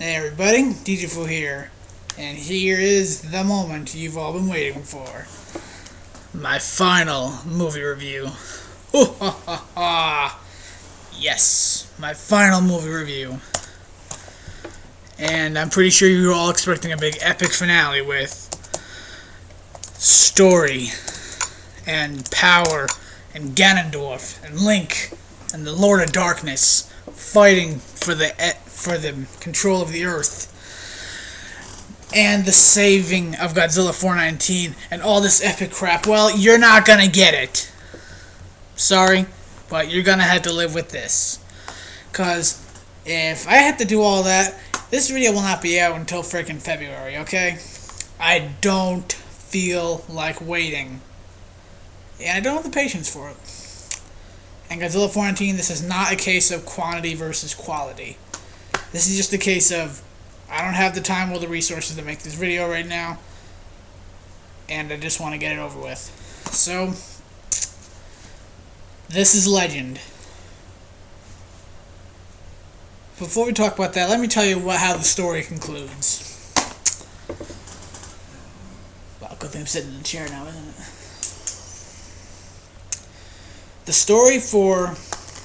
Hey everybody, djufu here, and here is the moment you've all been waiting for. My final movie review. Oh, ha, ha, ha. Yes, my final movie review. And I'm pretty sure you're all expecting a big epic finale with story and power and Ganondorf and Link and the Lord of Darkness fighting for the control of the Earth and the saving of Godzilla 419 and all this epic crap. Well, you're not gonna get it. Sorry, but you're gonna have to live with this. Cause if I had to do all that, this video will not be out until freaking February, okay? I don't feel like waiting. And I don't have the patience for it. And Godzilla 419, this is not a case of quantity versus quality. This is just a case of, I don't have the time or the resources to make this video right now, and I just want to get it over with. So, this is Legend. Before we talk about that, let me tell you how the story concludes. Well, good thing I'm sitting in the chair now, isn't it? The story for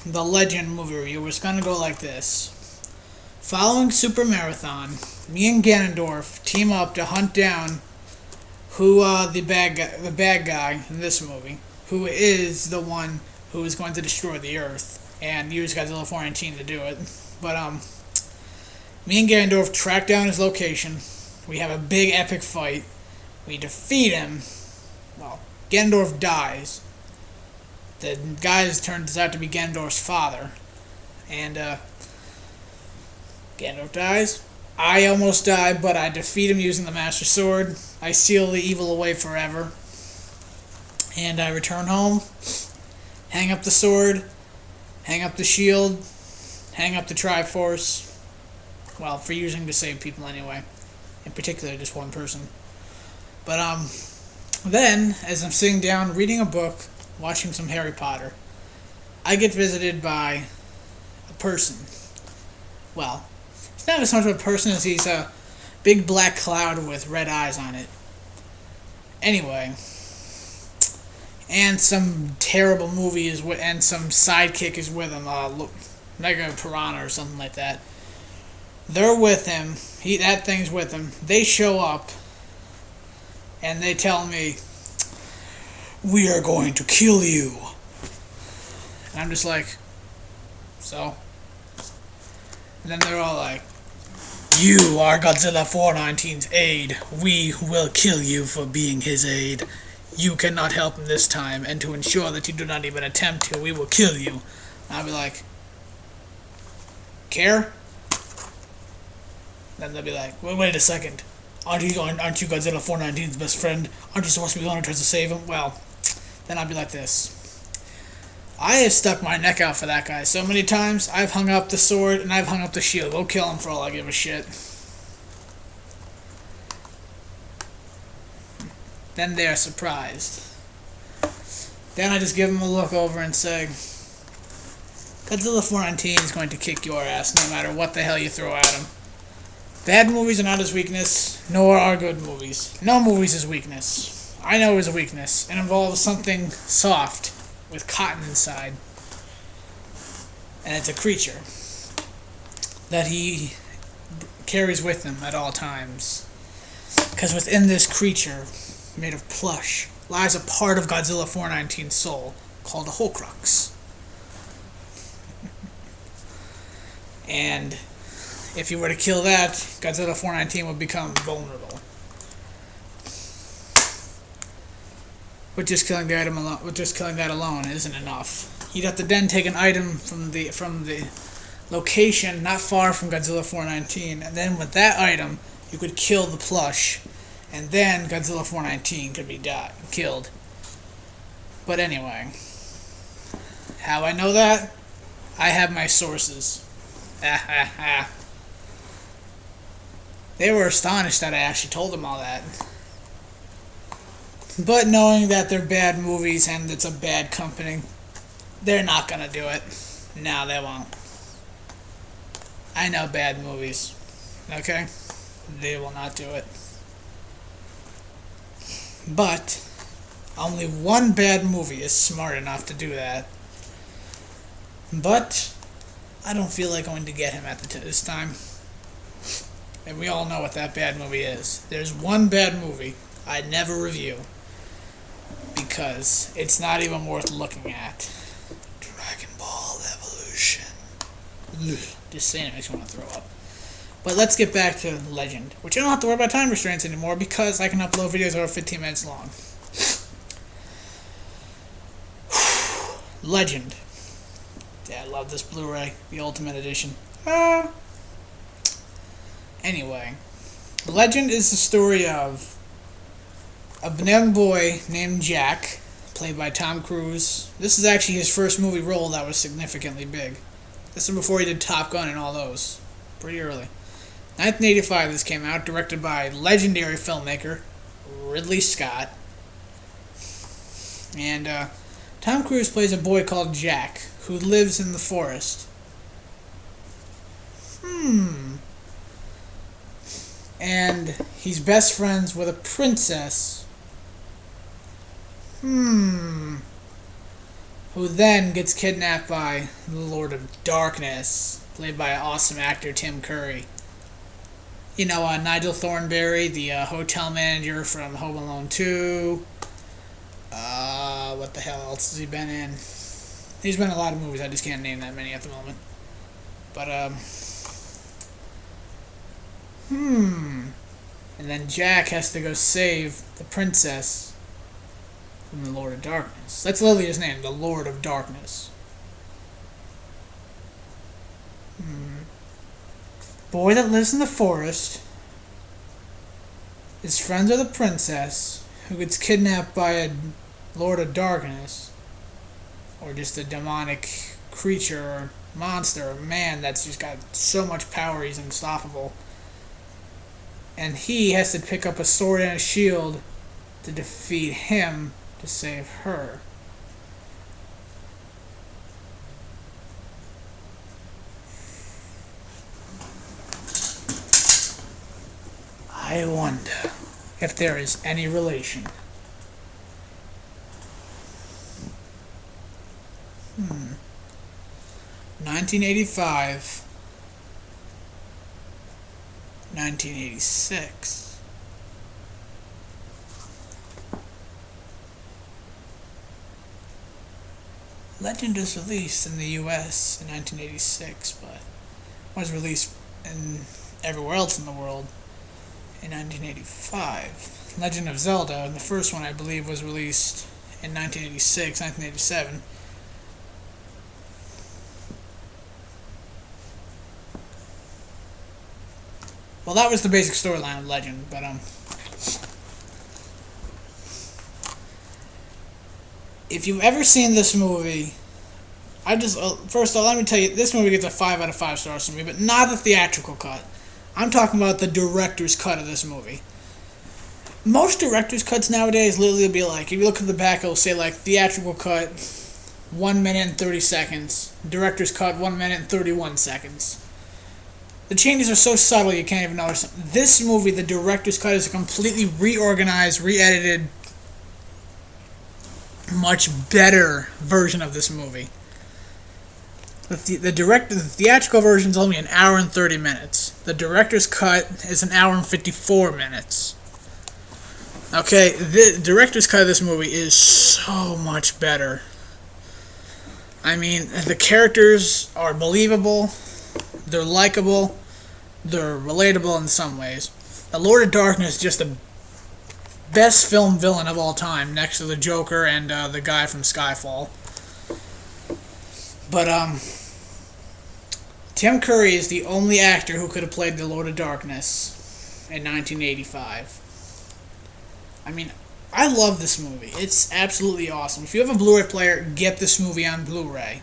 the Legend movie review is going to go like this. Following Super Marathon, me and Ganondorf team up to hunt down who the bad guy in this movie, who is the one who is going to destroy the Earth and use Godzilla 419 to do it. But me and Ganondorf track down his location. We have a big epic fight. We defeat him. Well, Ganondorf dies. The guy turns out to be Ganondorf's father, and Ganondorf dies. I almost die, but I defeat him using the Master Sword. I seal the evil away forever. And I return home, hang up the sword, hang up the shield, hang up the Triforce. Well, for using to save people anyway. In particular, just one person. But, then, as I'm sitting down reading a book, watching some Harry Potter, I get visited by a person. Well, it's not as much of a person as he's a big black cloud with red eyes on it. Anyway, and some terrible movie is with, and some sidekick is with him, Mega Piranha or something like that. They're with him. That thing's with him. They show up, and they tell me, "We are going to kill you." And I'm just like, so? And then they're all like, "You are Godzilla 419's aide. We will kill you for being his aide. You cannot help him this time, and to ensure that you do not even attempt to, we will kill you." And I'll be like, "Care?" Then they'll be like, "Well, wait a second. Aren't you Godzilla 419's best friend? Aren't you supposed to be the one who tries to save him?" Well, then I'll be like this. I have stuck my neck out for that guy so many times. I've hung up the sword and I've hung up the shield. Go kill him for all I give a shit. Then they are surprised. Then I just give them a look over and say, Godzilla 419 is going to kick your ass no matter what the hell you throw at him. Bad movies are not his weakness, nor are good movies. No movie's his weakness. I know his weakness. It involves something soft with cotton inside. And it's a creature that he carries with him at all times. Because within this creature, made of plush, lies a part of Godzilla 419's soul called a Horcrux. And if you were to kill that, Godzilla 419 would become vulnerable. But just killing the item alone, that alone isn't enough. You'd have to then take an item from the location not far from Godzilla 419, and then with that item, you could kill the plush, and then Godzilla 419 could be killed. But anyway, how I know that? I have my sources. They were astonished that I actually told them all that. But knowing that they're bad movies and it's a bad company, they're not gonna do it. No, they won't. I know bad movies. Okay? They will not do it. But only one bad movie is smart enough to do that. But I don't feel like going to get him at this time. And we all know what that bad movie is. There's one bad movie I'd never review because it's not even worth looking at. Dragon Ball Evolution. Just saying it makes me want to throw up. But let's get back to Legend, which I don't have to worry about time restraints anymore because I can upload videos over 15 minutes long. Legend. Yeah, I love this Blu-ray, the Ultimate Edition. Anyway, Legend is the story of a young boy named Jack, played by Tom Cruise. This is actually his first movie role that was significantly big. This was before he did Top Gun and all those. Pretty early. 1985 this came out, directed by legendary filmmaker Ridley Scott. And Tom Cruise plays a boy called Jack, who lives in the forest. And he's best friends with a princess. Who then gets kidnapped by the Lord of Darkness, played by awesome actor Tim Curry. You know, Nigel Thornberry, the hotel manager from Home Alone 2. What the hell else has he been in? He's been in a lot of movies, I just can't name that many at the moment. But, And then Jack has to go save the princess from the Lord of Darkness. That's literally his name, the Lord of Darkness. Boy that lives in the forest is friends with a princess who gets kidnapped by a Lord of Darkness, or just a demonic creature or monster or man that's just got so much power he's unstoppable. And he has to pick up a sword and a shield to defeat him to save her. I wonder if there is any relation. 1985, 1986. Legend was released in the US in 1986, but was released in everywhere else in the world in 1985. Legend of Zelda, the first one I believe, was released in 1986, 1987. Well, that was the basic storyline of Legend, but if you've ever seen this movie, first of all, let me tell you, this movie gets a 5 out of 5 stars from me, but not the theatrical cut. I'm talking about the director's cut of this movie. Most director's cuts nowadays literally will be like, if you look at the back, it'll say like theatrical cut 1 minute and 30 seconds, director's cut 1 minute and 31 seconds. The changes are so subtle you can't even notice them. This movie, the director's cut, is a completely reorganized, re-edited, much better version of this movie. The theatrical version is only an hour and 30 minutes. The director's cut is an hour and 54 minutes. Okay, the director's cut of this movie is so much better. I mean, the characters are believable, they're likable, they're relatable in some ways. The Lord of Darkness is just the best film villain of all time, next to the Joker and the guy from Skyfall. But, Tim Curry is the only actor who could have played the Lord of Darkness in 1985. I mean, I love this movie. It's absolutely awesome. If you have a Blu-ray player, get this movie on Blu-ray.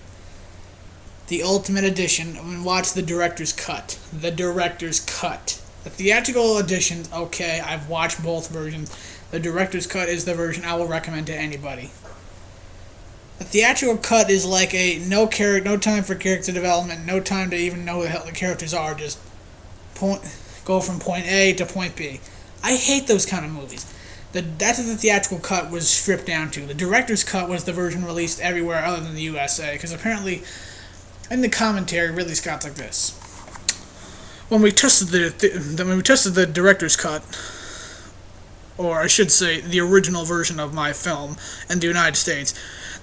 The Ultimate Edition, and watch the director's cut. The director's cut. The theatrical edition, okay, I've watched both versions. The director's cut is the version I will recommend to anybody. The theatrical cut is like no time for character development, no time to even know who the hell the characters are, just go from point A to point B. I hate those kind of movies. That's what the theatrical cut was stripped down to. The director's cut was the version released everywhere other than the USA, because apparently, in the commentary, Ridley Scott's like this. When we tested the director's cut, or I should say, the original version of my film in the United States,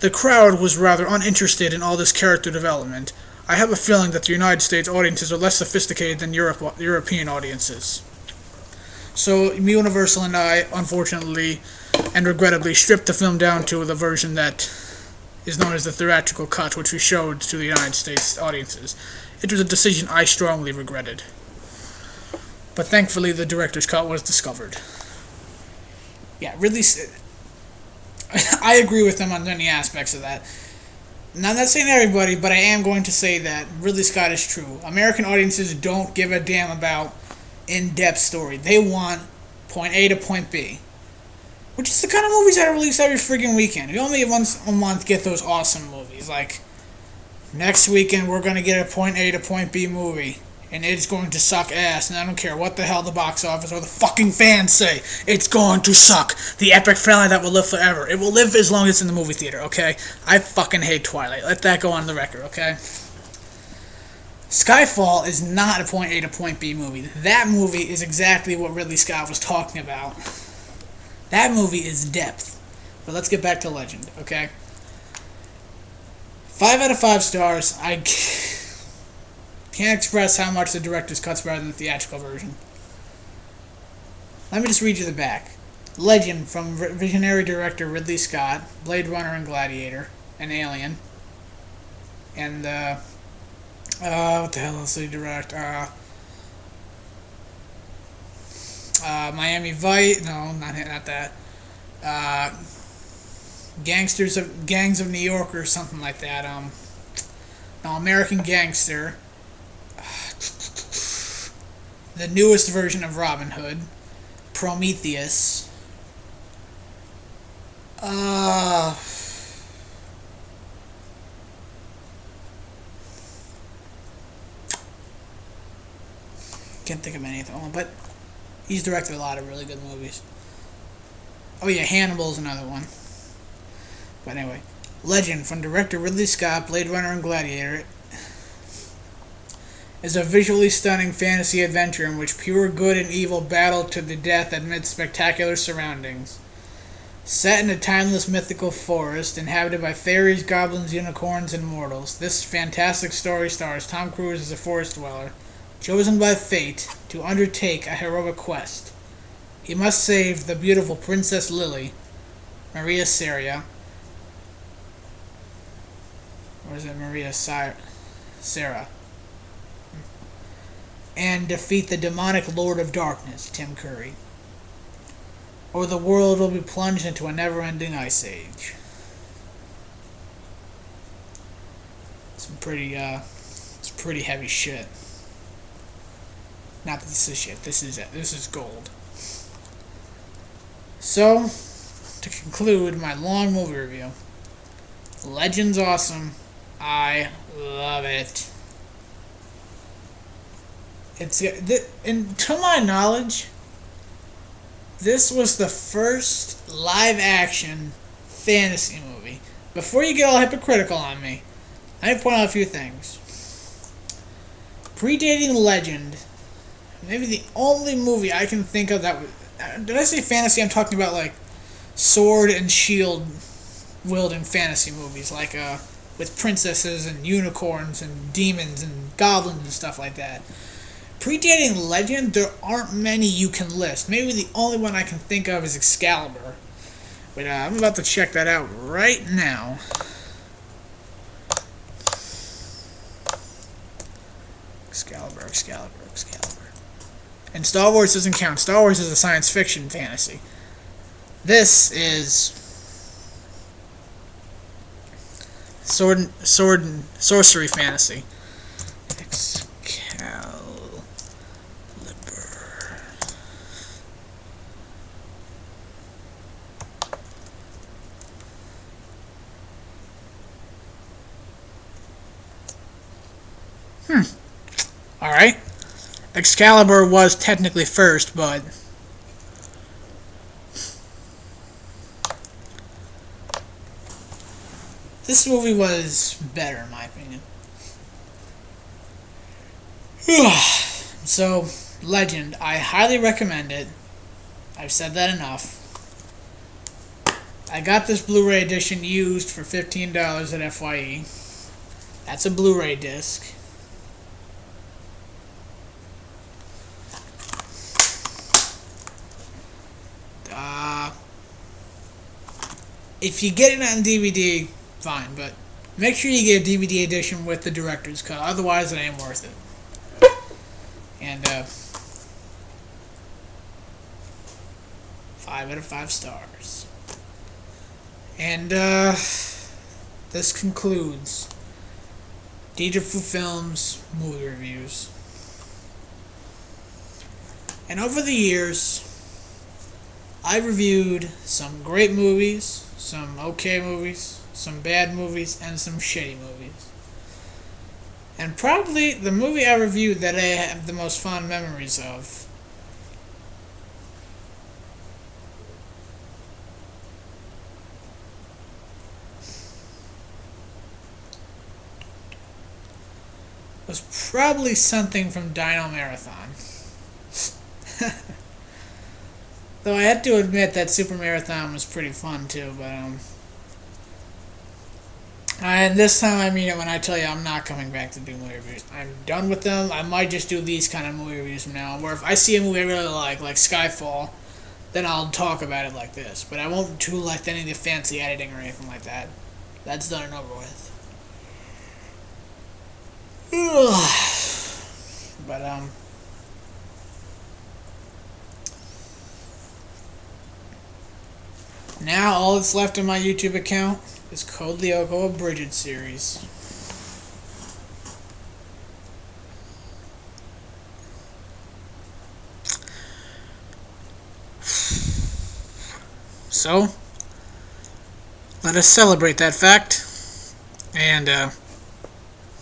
the crowd was rather uninterested in all this character development. I have a feeling that the United States audiences are less sophisticated than European audiences. So Universal and I, unfortunately and regrettably, stripped the film down to the version that is known as the theatrical cut, which we showed to the United States audiences. It was a decision I strongly regretted. But thankfully, the director's cut was discovered. Yeah, I agree with them on many aspects of that. Now, I'm not saying everybody, but I am going to say that Ridley Scott is true. American audiences don't give a damn about in-depth story. They want point A to point B, which is the kind of movies that are released every freaking weekend. We only once a month get those awesome movies. Like, next weekend we're going to get a point A to point B movie, and it's going to suck ass, and I don't care what the hell the box office or the fucking fans say. It's going to suck. The epic finale that will live forever. It will live as long as it's in the movie theater, okay? I fucking hate Twilight. Let that go on the record, okay? Skyfall is not a point A to point B movie. That movie is exactly what Ridley Scott was talking about. That movie is depth. But let's get back to Legend, okay? 5 out of 5 stars. I can't express how much the director's cut's better than the theatrical version. Let me just read you the back. Legend from visionary director Ridley Scott, Blade Runner and Gladiator, and Alien. And, what the hell else did he direct? Miami Vice. No, not that. Gangs of New York or something like that. No, American Gangster. The newest version of Robin Hood. Prometheus. Can't think of anything, but he's directed a lot of really good movies. Oh yeah, Hannibal's another one. But anyway, Legend from director Ridley Scott, Blade Runner and Gladiator is a visually stunning fantasy adventure in which pure good and evil battle to the death amid spectacular surroundings. Set in a timeless mythical forest inhabited by fairies, goblins, unicorns, and mortals, this fantastic story stars Tom Cruise as a forest dweller, chosen by fate to undertake a heroic quest. He must save the beautiful Princess Lily, Maria Sarah, or is it Maria Sarah, and defeat the demonic Lord of Darkness, Tim Curry, or the world will be plunged into a never-ending ice age. Some pretty heavy shit. Not that this is shit. This is gold. So, to conclude my long movie review, Legend's awesome. I love it. And to my knowledge, this was the first live-action fantasy movie. Before you get all hypocritical on me, I need to point out a few things. Predating Legend, maybe the only movie I can think of that... Did I say fantasy? I'm talking about, like, sword and shield wielding fantasy movies, like, with princesses and unicorns and demons and goblins and stuff like that. Predating Legend, there aren't many you can list. Maybe the only one I can think of is Excalibur. But I'm about to check that out right now. Excalibur. And Star Wars doesn't count. Star Wars is a science fiction fantasy. This is sword and sorcery fantasy. Excalibur. Alright. Excalibur was technically first, but this movie was better in my opinion. So, Legend, I highly recommend it. I've said that enough. I got this Blu-ray edition used for $15 at FYE. That's a Blu-ray disc. If you get it on DVD, fine, but make sure you get a DVD edition with the director's cut. Otherwise, it ain't worth it. And 5 out of 5 stars. And this concludes djufu Films movie reviews. And over the years, I reviewed some great movies, some okay movies, some bad movies, and some shitty movies. And probably the movie I reviewed that I have the most fond memories of was probably something from Dino Marathon. Though I have to admit that Super Marathon was pretty fun too, but and this time I mean it when I tell you I'm not coming back to do movie reviews. I'm done with them. I might just do these kind of movie reviews from now on, where if I see a movie I really like Skyfall, then I'll talk about it like this. But I won't do like any of the fancy editing or anything like that. That's done and over with. But now all that's left in my YouTube account is Code Lyoko Abridged series. So, let us celebrate that fact and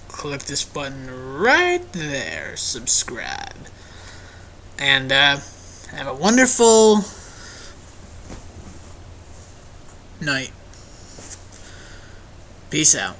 click this button right there, subscribe, and have a wonderful night. Peace out.